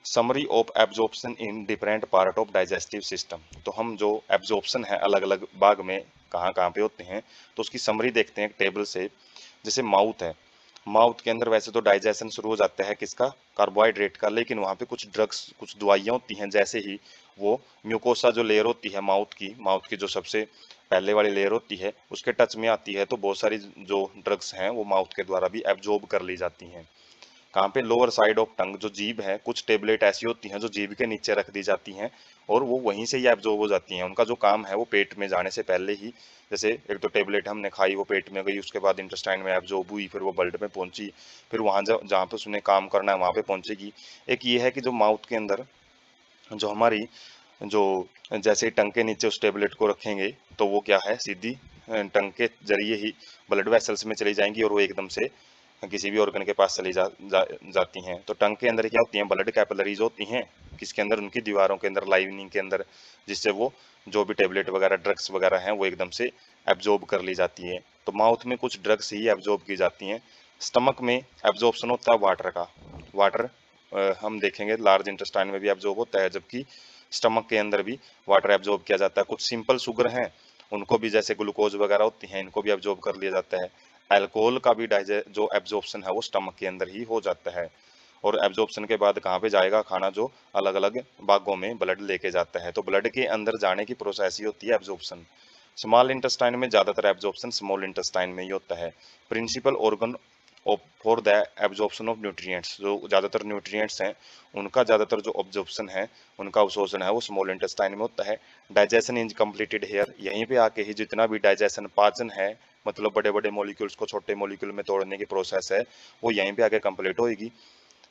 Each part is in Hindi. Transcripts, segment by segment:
Summary of absorption in different part of digestive system. तो हम जो एब्जॉर्प्शन है अलग अलग भाग में कहाँ कहाँ पे होते हैं, तो उसकी समरी देखते हैं एक टेबल से। जैसे माउथ है, माउथ के अंदर वैसे तो डाइजेशन शुरू हो जाता है किसका, कार्बोहाइड्रेट का, लेकिन वहाँ पे कुछ ड्रग्स कुछ दवाइयाँ होती हैं। जैसे ही वो म्यूकोसा जो लेयर होती है माउथ की जो सबसे पहले वाली लेयर होती है उसके टच में आती है, तो बहुत सारी जो ड्रग्स हैं वो माउथ के द्वारा भी एब्जॉर्ब कर ली जाती हैं। कहाँ पे, लोअर साइड ऑफ टंग, जो जीभ है, कुछ टेबलेट ऐसी होती हैं जो जीभ के नीचे रख दी जाती हैं और वो वहीं से ही एब्जॉर्ब हो जाती हैं। उनका जो काम है वो पेट में जाने से पहले ही, जैसे एक तो टेबलेट हमने खाई वो पेट में गई, उसके बाद इंटेस्टाइन में एब्जॉर्ब हुई, फिर वो ब्लड में पहुंची, फिर वहां जहाँ पे उसने काम करना है वहां पे पहुंचेगी। एक ये है कि जो माउथ के अंदर जो हमारी जो जैसे ही टंग के नीचे उस टेबलेट को रखेंगे तो वो क्या है, सीधी टंग के जरिए ही ब्लड वेसल्स में चली जाएंगी और वो एकदम से किसी भी ऑर्गन के पास चली जाती हैं। तो टंग के अंदर क्या होती हैं, ब्लड कैपिलरीज होती हैं, किसके अंदर, उनकी दीवारों के अंदर, लाइनिंग के अंदर, जिससे वो जो भी टेबलेट वगैरह ड्रग्स वगैरह हैं वो एकदम से एब्जॉर्ब कर ली जाती है। तो माउथ में कुछ ड्रग्स ही एब्जॉर्ब की जाती हैं। स्टमक में एब्जॉर्प्शन होता है वाटर का। वाटर हम देखेंगे लार्ज इंटेस्टाइन में भी एब्जॉर्ब होता है, जबकि स्टमक के अंदर भी वाटर एब्जॉर्ब किया जाता है। कुछ सिंपल शुगर हैं उनको भी, जैसे ग्लूकोज वगैरह होती हैं, इनको भी एब्जॉर्ब कर लिया जाता है। अल्कोहल का भी जो एब्जॉर्प्शन है वो स्टमक के अंदर ही हो जाता है। और एब्जॉर्प्शन के बाद कहाँ पे जाएगा खाना, जो अलग अलग भागों में ब्लड लेके जाता है। तो ब्लड के अंदर जाने की प्रोसेस ही होती है एब्जॉर्प्शन। स्मॉल इंटेस्टाइन में ज्यादातर एब्जॉर्प्शन स्मॉल इंटेस्टाइन में ही होता है। Principal organ for the absorption of nutrients, जो ज्यादातर न्यूट्रिएंट्स हैं उनका ज्यादातर जो ऑब्जॉर्प्शन है, उनका अवशोषण है वो स्मॉल इंटेस्टाइन में होता है। डाइजेशन इज कंप्लीटेड हेयर, यहीं पे आके ही जितना भी डाइजेशन पाचन है, मतलब बड़े बड़े मॉलिक्यूल्स को छोटे मॉलिक्यूल में तोड़ने की प्रोसेस है, वो यहीं पे आके कंप्लीट होगी।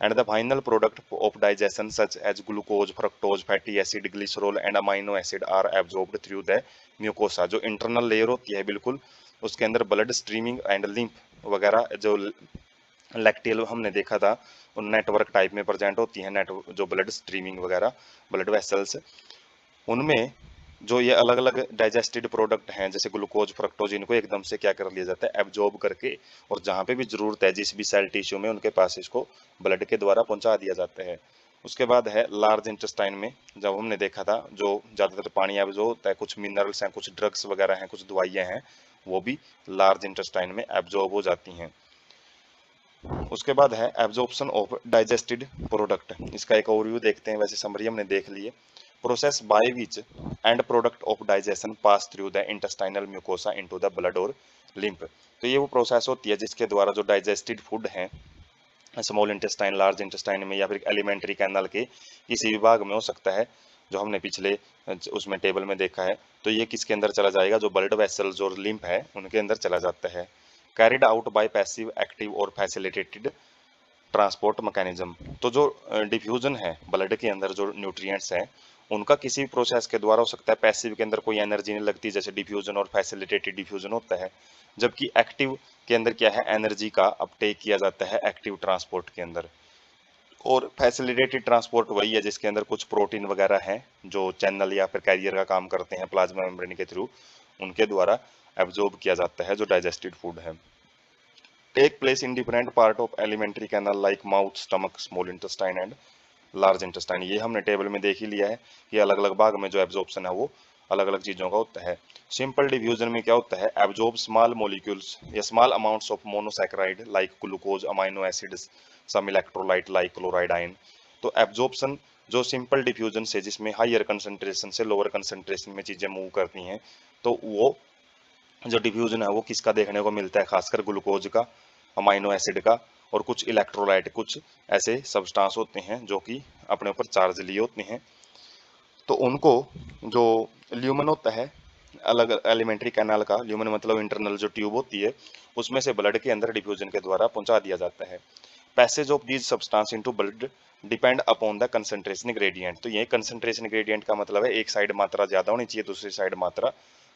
And the final product of digestion such as glucose, fructose, fatty acid, glycerol and amino acid are absorbed through the mucosa. जो इंटरनल लेयर होती है बिल्कुल, उसके अंदर ब्लड स्ट्रीमिंग एंड लिम्फ वगैरह जो लैक्टियल हमने देखा था, उन नेटवर्क टाइप में प्रेजेंट होती है, नेट जो ब्लड स्ट्रीमिंग वगैरह, ब्लड वेसल्स, उनमें जो ये अलग अलग डाइजेस्टेड प्रोडक्ट हैं जैसे ग्लूकोज, फ्रक्टोज, इनको एकदम से क्या कर लिया जाता है, एब्जॉर्ब करके, और जहाँ पे भी जरूरत है जिस भी सेल टिश्यू में उनके पास इसको ब्लड के द्वारा पहुंचा दिया जाता है। उसके बाद है लार्ज इंटेस्टाइन में, जब हमने देखा था जो ज्यादातर पानी एब्जॉर्ब होता है, कुछ मिनरल्स हैं, कुछ ड्रग्स वगैरह हैं, कुछ दवाइयां हैं, वो भी लार्ज इंटेस्टाइन में एब्जॉर्ब हो जाती हैं। उसके बाद है एब्जॉर्प्शन ऑफ डाइजेस्टेड प्रोडक्ट, इसका एक ओवरव्यू देखते हैं। वैसे समरी हमने देख ली है। Process by which and product of digestion pass through the intestinal mucosa into the blood और लिम्फ। तो ये वो प्रोसेस होती है जिसके द्वारा जो डाइजेस्टेड फूड है स्मॉल इंटेस्टाइन, लार्ज इंटेस्टाइन में या फिर एलिमेंट्री कैनल के किसी भी भाग में हो सकता है, जो हमने पिछले उसमें टेबल में देखा है, तो ये किसके अंदर चला जाएगा, जो ब्लड वेसल्स और लिम्फ है उनके अंदर चला जाता है। Carried out by passive, active और फैसिलिटेटेड ट्रांसपोर्ट मैकेनिज्म। तो जो डिफ्यूजन है ब्लड के अंदर जो न्यूट्रिएंट्स हैं उनका किसी भी प्रोसेस के द्वारा हो सकता है। पैसिव के अंदर कोई एनर्जी नहीं लगती जैसे डिफ्यूजन, और फैसिलिटेटेड डिफ्यूजन होता है। जबकि एक्टिव के अंदर क्या है, एनर्जी का अपटेक किया जाता है एक्टिव ट्रांसपोर्ट के अंदर। और फैसिलिटेटेड ट्रांसपोर्ट वही है जिसके अंदर कुछ प्रोटीन वगैरह हैं जो चैनल या फिर कैरियर का काम करते हैं प्लाज्मा मेम्ब्रेन के थ्रू, उनके द्वारा एब्जॉर्ब किया जाता है जो डाइजेस्टेड फूड है। Take place in different part of alimentary canal like mouth, stomach, small intestine and large intestine. ये हमने टेबल में देख ही लिया है कि अलग अलग भाग में जो एब्जॉर्प्शन है वो अलग अलग चीजों का होता है। सिंपल डिफ्यूजन में क्या होता है, एब्जॉर्ब स्मॉल मॉलिक्यूल्स या small amounts of monosaccharide like glucose, amino acids, some electrolyte like chloride ion. तो एब्जॉर्प्शन जो सिंपल डिफ्यूजन से, जिसमें हायर कंसंट्रेशन से लोअर कंसंट्रेशन में चीजें मूव करती हैं, तो वो जो डिफ्यूजन है वो किसका देखने को मिलता है, खासकर ग्लूकोज का, अमाइनो एसिड का, और कुछ इलेक्ट्रोलाइट, कुछ ऐसे सब्सटेंस होते हैं जो कि अपने ऊपर चार्ज लिए होते हैं। तो उनको जो ल्यूमन होता है, अलग एलिमेंट्री कैनाल का ल्यूमन मतलब इंटरनल जो ट्यूब होती है, उसमें से ब्लड के अंदर डिफ्यूजन के द्वारा पहुंचा दिया जाता है। Passage of these substance into blood depend upon the concentration gradient. तो ये कंसंट्रेशन ग्रेडियंट का मतलब है एक साइड मात्रा ज्यादा होनी चाहिए, दूसरी साइड मात्रा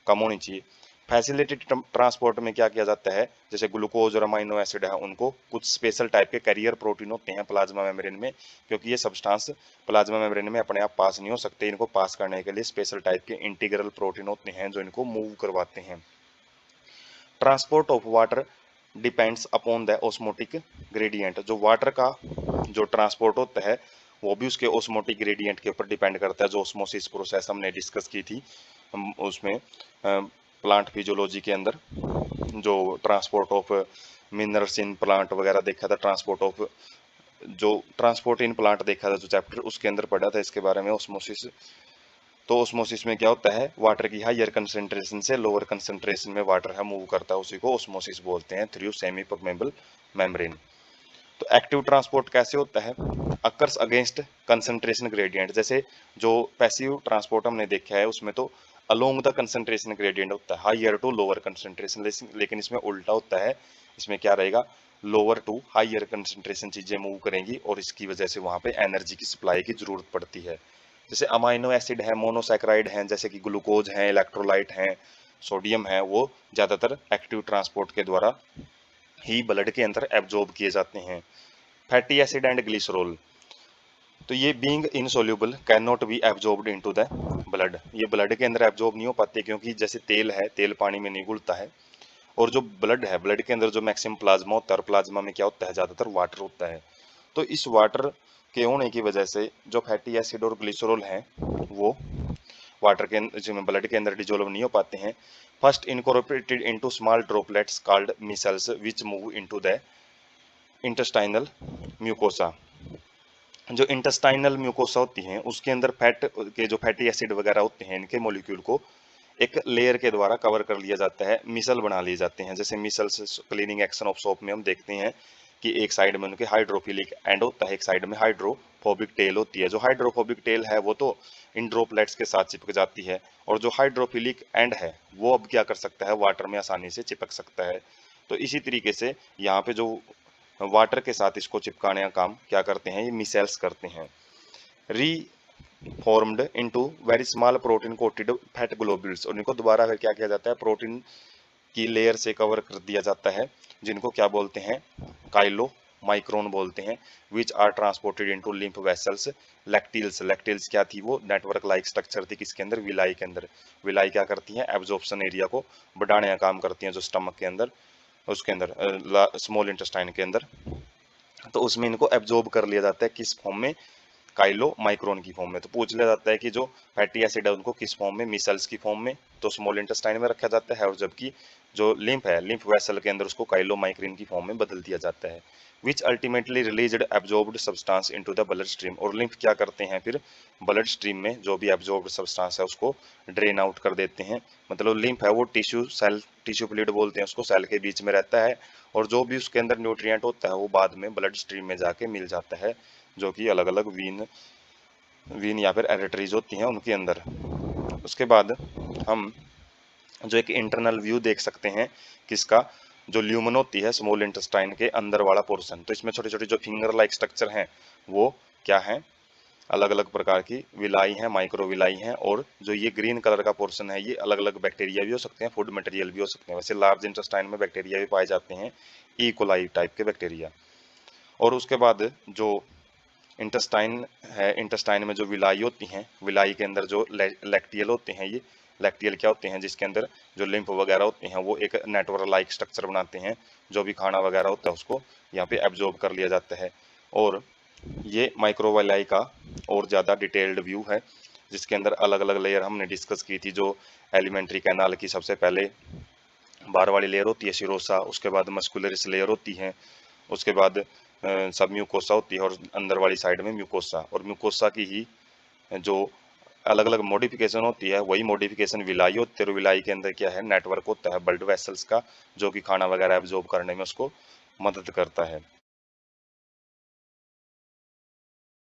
कम होनी चाहिए। फैसिलिटेड ट्रांसपोर्ट में क्या किया जाता है, जैसे ग्लूकोज और अमाइनो एसिड है, उनको कुछ स्पेशल टाइप के कैरियर प्रोटीन होते हैं प्लाज्मा मेम्ब्रेन में, क्योंकि ये सब्सटेंस प्लाज्मा मेम्ब्रेन में अपने आप पास नहीं हो सकते, इनको पास करने के लिए स्पेशल टाइप के इंटीग्रल प्रोटीन होते हैं जो इनको मूव करवाते हैं। Transport of water depends upon the osmotic gradient. जो वाटर का जो ट्रांसपोर्ट होता है वो भी उसके ऑस्मोटिक ग्रेडियंट के ऊपर डिपेंड करता है, जो ऑस्मोसिस प्रोसेस हमने डिस्कस की थी उसमें प्लांट फिजियोलॉजी के अंदर, जो transport of minerals in plant वगैरह देखा था, ट्रांसपोर्ट इन प्लांट देखा था जो चैप्टर, उसके अंदर पढ़ा था इसके बारे में ऑस्मोसिस। तो ऑस्मोसिस में क्या होता है, वाटर की हायर कंसंट्रेशन से लोअर कंसंट्रेशन में वाटर है मूव करता है, उसी को ऑस्मोसिस बोलते हैं थ्रू सेमी परमेबल मेम्ब्रेन। तो एक्टिव ट्रांसपोर्ट कैसे होता है, अकर्स अगेंस्ट कंसंट्रेशन ग्रेडियंट। जैसे जो पैसिव ट्रांसपोर्ट हमने देखा है उसमें तो अलोंग द कंसंट्रेशन ग्रेडियंट होता है, हायर टू लोअर कंसंट्रेशन, लेकिन इसमें उल्टा होता है, इसमें क्या रहेगा, लोअर टू हायर कंसंट्रेशन चीजें मूव करेंगी और इसकी वजह से वहां पे एनर्जी की सप्लाई की जरूरत पड़ती है। जैसे अमाइनो एसिड है, मोनोसैकेराइड हैं, जैसे कि ग्लूकोज हैं, इलेक्ट्रोलाइट हैं, सोडियम है, वो ज्यादातर एक्टिव ट्रांसपोर्ट के द्वारा ही ब्लड के अंदर एब्जॉर्ब किए जाते हैं। फैटी एसिड एंड ग्लिसरॉल, तो ये being insoluble can not be absorbed into the blood, ये ब्लड के अंदर एब्जॉर्ब नहीं हो पाते, क्योंकि जैसे तेल है, तेल पानी में नहीं घुलता है, और जो ब्लड है, ब्लड के अंदर जो मैक्सिमम प्लाज्मा होता है, और प्लाज्मा में क्या होता है, ज्यादातर वाटर होता है। तो इस वाटर के होने की वजह से जो फैटी एसिड और ग्लिसरॉल हैं वो वाटर के जिसमें ब्लड के अंदर डिजोल्व नहीं हो पाते हैं। First incorporated into small droplets called micelles which move into the intestinal mucosa. जो इंटेस्टाइनल म्यूकोसा होती हैं उसके अंदर फैट के जो फैटी एसिड वगैरह होते हैं, इनके मॉलिक्यूल को एक लेयर के द्वारा कवर कर लिया जाता है, मिसल बना लिए जाते हैं। जैसे micelles cleaning action of soap में हम देखते हैं कि एक साइड में उनके हाइड्रोफिलिक एंड होता है, एक साइड में हाइड्रोफोबिक टेल होती है। जो हाइड्रोफोबिक टेल है वो तो इन ड्रॉपलेट्स के साथ चिपक जाती है, और जो हाइड्रोफिलिक एंड है वो अब क्या कर सकता है, वाटर में आसानी से चिपक सकता है। तो इसी तरीके से यहाँ पे जो वाटर के साथ इसको चिपकाने का काम क्या करते हैं, ये मिसेल्स करते हैं। री formed into very small protein coated fat globules, और इनको दोबारा फिर क्या किया जाता है, प्रोटीन की लेयर से कवर कर दिया जाता है, जिनको क्या बोलते हैं, काइलो माइक्रोन बोलते हैं, which are transported into lymph vessels lacteals. Lacteals क्या थी, वो नेटवर्क लाइक स्ट्रक्चर थी, किसके अंदर, विलाई के अंदर। विलाई क्या करती हैं, एब्जॉर्प्शन एरिया को बढ़ाने का काम करती हैं, जो स्टमक के अंदर, उसके अंदर स्मॉल इंटेस्टाइन के अंदर। तो उसमें इनको एब्जॉर्ब कर लिया जाता है, किस फॉर्म में, काइलो माइक्रोन की फॉर्म में। तो पूछ लिया जाता है कि जो फैटी एसिड है उनको किस फॉर्म में, मिसल्स की फॉर्म में, तो स्मॉल इंटेस्टाइन में रखा जाता है, और जबकि जो लिम्फ है, लिम्फ वेसल के अंदर उसको काइलो माइक्रिन की फॉर्म में बदल दिया जाता है। Which ultimately released absorbed substance into the blood stream, और लिम्फ क्या करते हैं फिर, ब्लड स्ट्रीम में जो भी एब्जॉर्ब्ड सब्सटेंस है उसको ड्रेन आउट कर देते हैं। मतलब लिम्फ है वो टिश्यू सेल, टिश्यू फ्लूइड बोलते हैं उसको, सेल के बीच में रहता है, और जो भी उसके अंदर न्यूट्रिएंट होता है वो बाद में ब्लड स्ट्रीम में जाके मिल जाता है, जो कि अलग अलग वीन या फिर एरिटरीज होती हैं उनके अंदर। उसके बाद हम जो एक इंटरनल व्यू देख सकते हैं, किसका, जो ल्यूमन होती है स्मॉल इंटेस्टाइन के अंदर वाला पोर्शन, तो इसमें छोटे छोटे जो फिंगर लाइक स्ट्रक्चर हैं वो क्या है, अलग अलग प्रकार की विलाई हैं, माइक्रोविलाई हैं, और जो ये ग्रीन कलर का पोर्शन है ये अलग अलग बैक्टीरिया भी हो सकते हैं, फूड मटेरियल भी हो सकते हैं। वैसे लार्ज इंटेस्टाइन में बैक्टीरिया भी पाए जाते हैं, ई कोलाई टाइप के बैक्टीरिया। और उसके बाद जो इंटेस्टाइन है, इंटेस्टाइन में जो विलाई होती हैं, विलाई के अंदर जो लैक्टियल होते हैं, ये लैक्टियल क्या होते हैं, जिसके अंदर जो लिम्फ वगैरह होते हैं वो एक नेटवर्क लाइक स्ट्रक्चर बनाते हैं, जो भी खाना वगैरह होता है उसको यहाँ पे एब्जॉर्ब कर लिया जाता है। और ये माइक्रोविलाई का और ज़्यादा डिटेल्ड व्यू है, जिसके अंदर अलग अलग लेयर हमने डिस्कस की थी। जो एलिमेंट्री कैनाल की सबसे पहले बाहर वाली लेयर होती है सिरोसा, उसके बाद मस्कुलरिस लेयर होती है, उसके बाद सब म्यूकोसा होती है, और अंदर वाली साइड में म्यूकोसा, और म्यूकोसा की ही जो अलग अलग मॉडिफिकेशन होती है वही मॉडिफिकेशन विलाई होती है, और विलाई के अंदर क्या है, नेटवर्क होता है ब्लड वेसल्स का, जो कि खाना वगैरह एब्जॉर्ब करने में उसको मदद करता है।